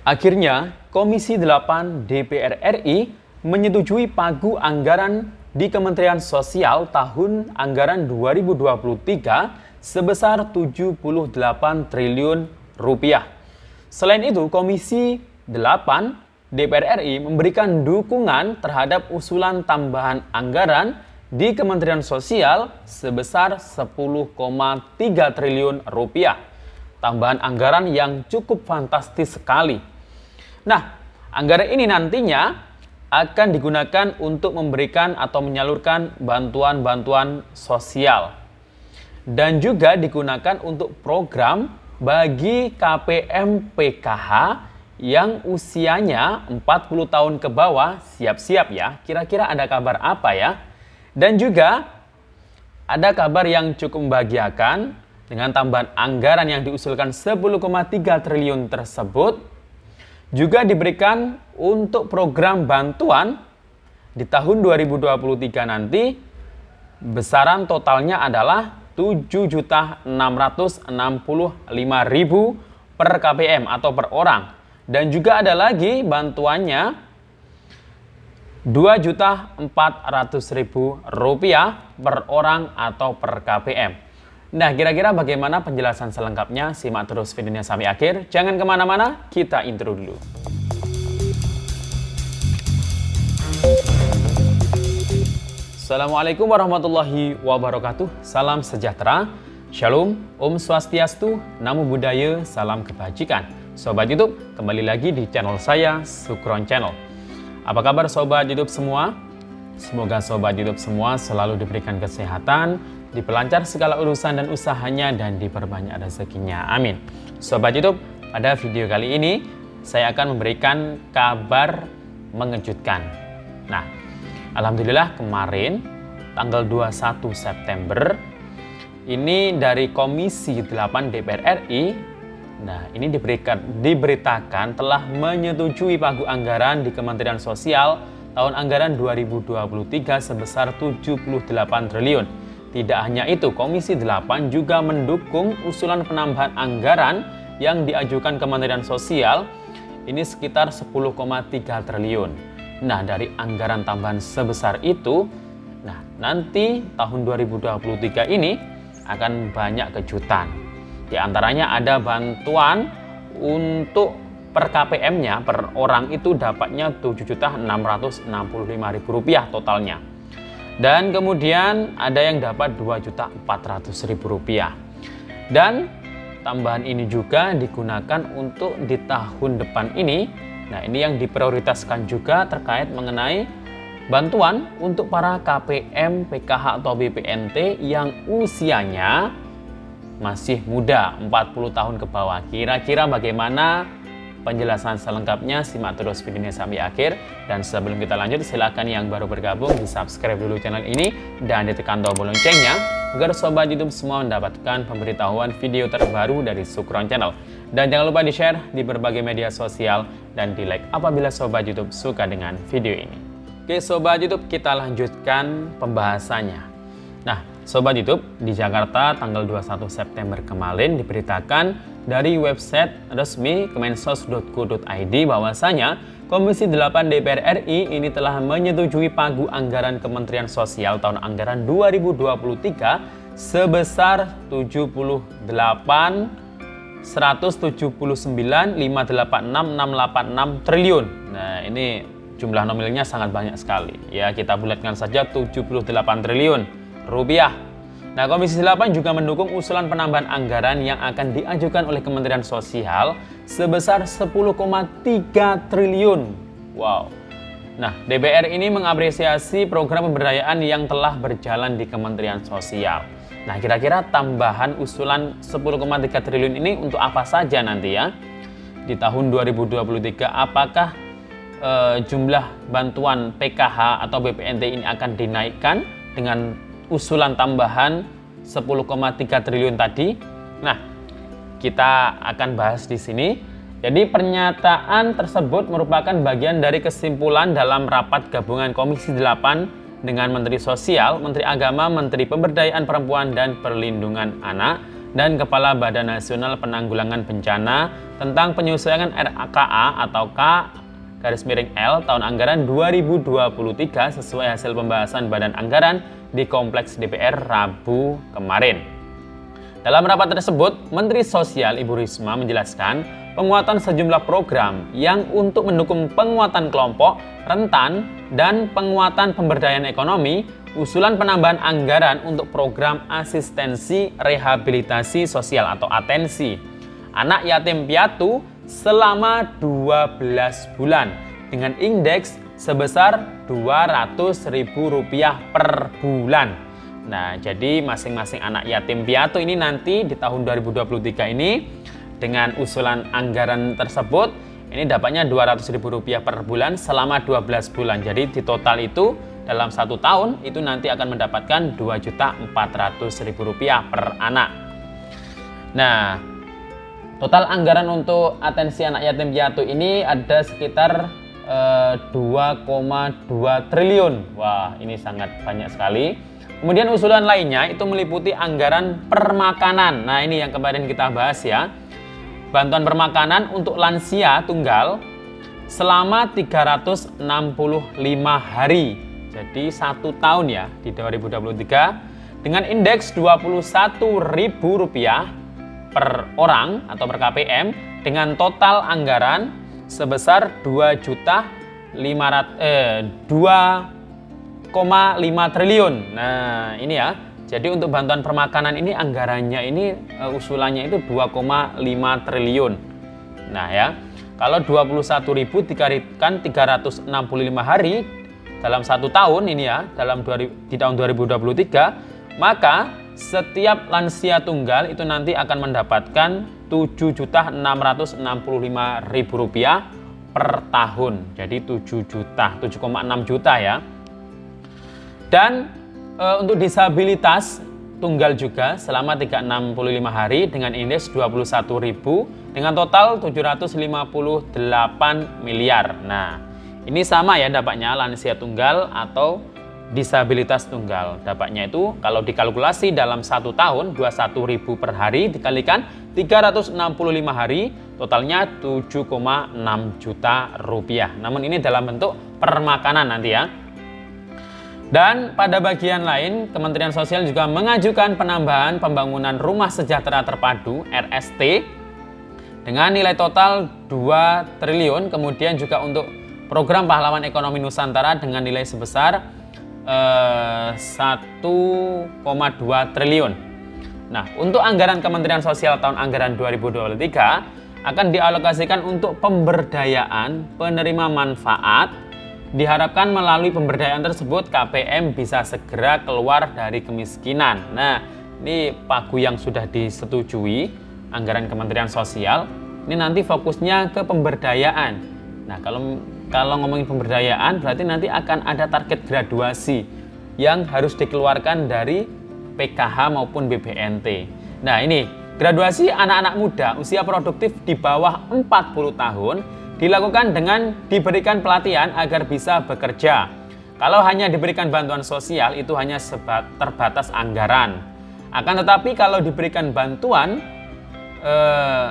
Akhirnya, Komisi 8 DPR RI menyetujui pagu anggaran di Kementerian Sosial tahun anggaran 2023 sebesar 78 triliun rupiah. Selain itu, Komisi 8 DPR RI memberikan dukungan terhadap usulan tambahan anggaran di Kementerian Sosial sebesar 10,3 triliun rupiah. Tambahan anggaran yang cukup fantastis sekali. Nah, anggaran ini nantinya akan digunakan untuk memberikan atau menyalurkan bantuan-bantuan sosial. Dan juga digunakan untuk program bagi KPM PKH yang usianya 40 tahun ke bawah. Siap-siap ya, kira-kira ada kabar apa ya? Dan juga ada kabar yang cukup membahagiakan dengan tambahan anggaran yang diusulkan 10,3 triliun tersebut juga diberikan untuk program bantuan di tahun 2023 nanti. Besaran totalnya adalah 7.665.000 per KPM atau per orang. Dan juga ada lagi bantuannya 2.400.000 rupiah per orang atau per KPM. Nah, kira-kira bagaimana penjelasan selengkapnya? Simak terus videonya sampai akhir. Jangan kemana-mana, kita intro dulu. Assalamualaikum warahmatullahi wabarakatuh. Salam sejahtera, Shalom, Om Swastiastu, Namo Buddhaya, salam kebajikan. Sobat YouTube, kembali lagi di channel saya, Sukron Channel. Apa kabar Sobat YouTube semua? Semoga Sobat YouTube semua selalu diberikan kesehatan, diperlancar segala urusan dan usahanya, dan diperbanyak rezekinya. Amin. Sobat YouTube, pada video kali ini saya akan memberikan kabar mengejutkan. Nah, alhamdulillah kemarin tanggal 21 September ini dari Komisi 8 DPR RI, nah ini diberitakan telah menyetujui pagu anggaran di Kementerian Sosial tahun anggaran 2023 sebesar 78 triliun. Tidak hanya itu, Komisi 8 juga mendukung usulan penambahan anggaran yang diajukan Kementerian Sosial ini sekitar 10,3 triliun. Nah, dari anggaran tambahan sebesar itu, nah nanti tahun 2023 ini akan banyak kejutan. Di antaranya ada bantuan untuk per KPM-nya, per orang itu dapatnya 7.665.000 rupiah totalnya. Dan kemudian ada yang dapat 2.400.000 rupiah. Dan tambahan ini juga digunakan untuk di tahun depan ini. Nah, ini yang diprioritaskan juga terkait mengenai bantuan untuk para KPM, PKH atau BPNT yang usianya masih muda, 40 tahun ke bawah. Kira-kira bagaimana penjelasan selengkapnya? Simak terus videonya sampai akhir. Dan sebelum kita lanjut, silakan yang baru bergabung di subscribe dulu channel ini dan ditekan tombol loncengnya agar Sobat YouTube semua mendapatkan pemberitahuan video terbaru dari Sukron Channel. Dan jangan lupa di-share di berbagai media sosial dan di-like apabila Sobat YouTube suka dengan video ini. Oke Sobat YouTube, kita lanjutkan pembahasannya. Nah, Sobat YouTube, di Jakarta tanggal 21 September kemarin diberitakan dari website resmi kemensos.go.id bahwasanya Komisi 8 DPR RI ini telah menyetujui pagu anggaran Kementerian Sosial tahun anggaran 2023 sebesar 179.586.686 triliun. Nah, ini jumlah nominalnya sangat banyak sekali. Ya, kita bulatkan saja 78 triliun rupiah. Nah, Komisi 8 juga mendukung usulan penambahan anggaran yang akan diajukan oleh Kementerian Sosial sebesar 10,3 triliun. Wow. Nah, DPR ini mengapresiasi program pemberdayaan yang telah berjalan di Kementerian Sosial. Nah, kira-kira tambahan usulan 10,3 triliun ini untuk apa saja nanti ya? Di tahun 2023, apakah jumlah bantuan PKH atau BPNT ini akan dinaikkan dengan usulan tambahan 10,3 triliun tadi? Nah, kita akan bahas di sini. Jadi pernyataan tersebut merupakan bagian dari kesimpulan dalam rapat gabungan Komisi 8 dengan Menteri Sosial, Menteri Agama, Menteri Pemberdayaan Perempuan dan Perlindungan Anak dan Kepala Badan Nasional Penanggulangan Bencana tentang penyesuaian RKA atau K-L tahun anggaran 2023 sesuai hasil pembahasan Badan Anggaran di Kompleks DPR Rabu kemarin. Dalam rapat tersebut, Menteri Sosial Ibu Risma menjelaskan penguatan sejumlah program yang untuk mendukung penguatan kelompok rentan dan penguatan pemberdayaan ekonomi, usulan penambahan anggaran untuk program asistensi rehabilitasi sosial atau atensi anak yatim piatu selama 12 bulan dengan indeks sebesar Rp200.000 per bulan. Nah, jadi masing-masing anak yatim piatu ini nanti di tahun 2023 ini dengan usulan anggaran tersebut ini dapatnya Rp200.000 per bulan selama 12 bulan. Jadi di total itu dalam 1 tahun itu nanti akan mendapatkan Rp2.400.000 per anak. Nah, total anggaran untuk atensi anak yatim piatu ini ada sekitar 2,2 triliun. Wah, ini sangat banyak sekali. Kemudian usulan lainnya itu meliputi anggaran permakanan. Nah, ini yang kemarin kita bahas ya. Bantuan permakanan untuk lansia tunggal selama 365 hari. Jadi 1 tahun ya di 2023 dengan indeks Rp21.000 per orang atau per KPM dengan total anggaran sebesar 2,5 triliun. Nah, ini ya. Jadi untuk bantuan permakanan ini anggarannya ini usulannya itu 2,5 triliun. Nah, ya. Kalau 21.000 dikalikan 365 hari dalam 1 tahun ini ya, di tahun 2023, maka setiap lansia tunggal itu nanti akan mendapatkan Rp7.665.000 per tahun. Jadi 7,6 juta ya. Dan untuk disabilitas tunggal juga selama 365 hari dengan indeks 21.000 dengan total 758 miliar. Nah, ini sama ya dapatnya lansia tunggal atau disabilitas tunggal. Dapatnya itu kalau dikalkulasi dalam 1 tahun 21.000 per hari dikalikan 365 hari totalnya 7,6 juta rupiah. Namun ini dalam bentuk permakanan nanti ya. Dan pada bagian lain, Kementerian Sosial juga mengajukan penambahan pembangunan rumah sejahtera terpadu RST dengan nilai total 2 triliun. Kemudian juga untuk program pahlawan ekonomi Nusantara dengan nilai sebesar 1,2 triliun. Nah, untuk anggaran Kementerian Sosial tahun anggaran 2023 akan dialokasikan untuk pemberdayaan penerima manfaat. Diharapkan melalui pemberdayaan tersebut KPM bisa segera keluar dari kemiskinan. Nah, ini pagu yang sudah disetujui anggaran Kementerian Sosial. Ini nanti fokusnya ke pemberdayaan. Nah, kalau ngomongin pemberdayaan berarti nanti akan ada target graduasi yang harus dikeluarkan dari PKH maupun BBNT. Nah, ini graduasi anak-anak muda usia produktif di bawah 40 tahun dilakukan dengan diberikan pelatihan agar bisa bekerja. Kalau hanya diberikan bantuan sosial itu hanya terbatas anggaran. Akan tetapi kalau diberikan bantuan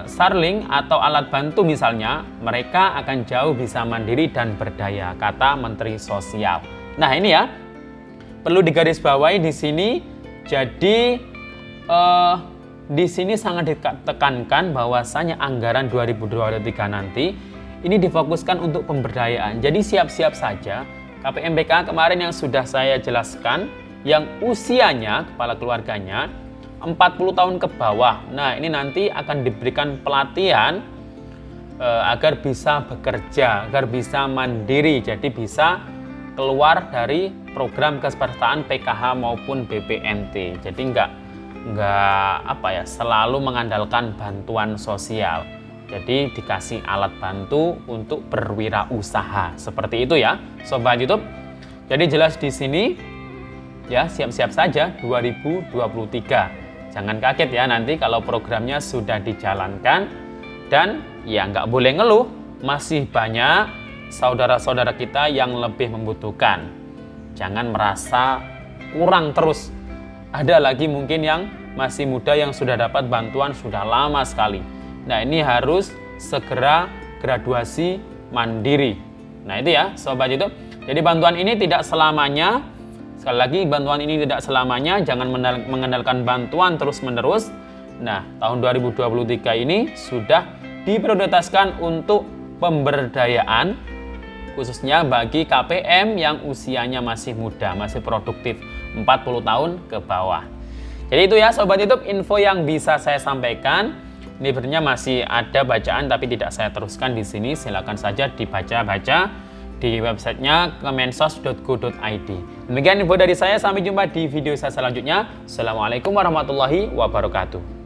Starlink atau alat bantu misalnya, mereka akan jauh bisa mandiri dan berdaya, kata Menteri Sosial. Nah, ini ya perlu digarisbawahi di sini. Jadi di sini sangat ditekankan bahwasanya anggaran 2023 nanti ini difokuskan untuk pemberdayaan. Jadi siap-siap saja KPMBK kemarin yang sudah saya jelaskan yang usianya kepala keluarganya 40 tahun ke bawah. Nah, ini nanti akan diberikan pelatihan agar bisa bekerja, agar bisa mandiri. Jadi bisa keluar dari program kepesertaan PKH maupun BPNT. Jadi enggak selalu mengandalkan bantuan sosial. Jadi dikasih alat bantu untuk berwirausaha. Seperti itu ya, Sobat YouTube. Jadi jelas di sini ya, siap-siap saja 2023. Jangan kaget ya nanti kalau programnya sudah dijalankan. Dan ya nggak boleh ngeluh, masih banyak saudara-saudara kita yang lebih membutuhkan. Jangan merasa kurang terus. Ada lagi mungkin yang masih muda yang sudah dapat bantuan sudah lama sekali. Nah, ini harus segera graduasi mandiri. Nah, itu ya Sobat YouTube. Jadi bantuan ini tidak selamanya, sekali lagi bantuan ini tidak selamanya, jangan mengandalkan bantuan terus-menerus. Nah, tahun 2023 ini sudah diprioritaskan untuk pemberdayaan, khususnya bagi KPM yang usianya masih muda, masih produktif, 40 tahun ke bawah. Jadi itu ya Sobat YouTube, info yang bisa saya sampaikan. Ini sebenarnya masih ada bacaan tapi tidak saya teruskan di sini. Silakan saja dibaca-baca di websitenya kemensos.go.id. Demikian info dari saya, sampai jumpa di video saya selanjutnya. Assalamualaikum warahmatullahi wabarakatuh.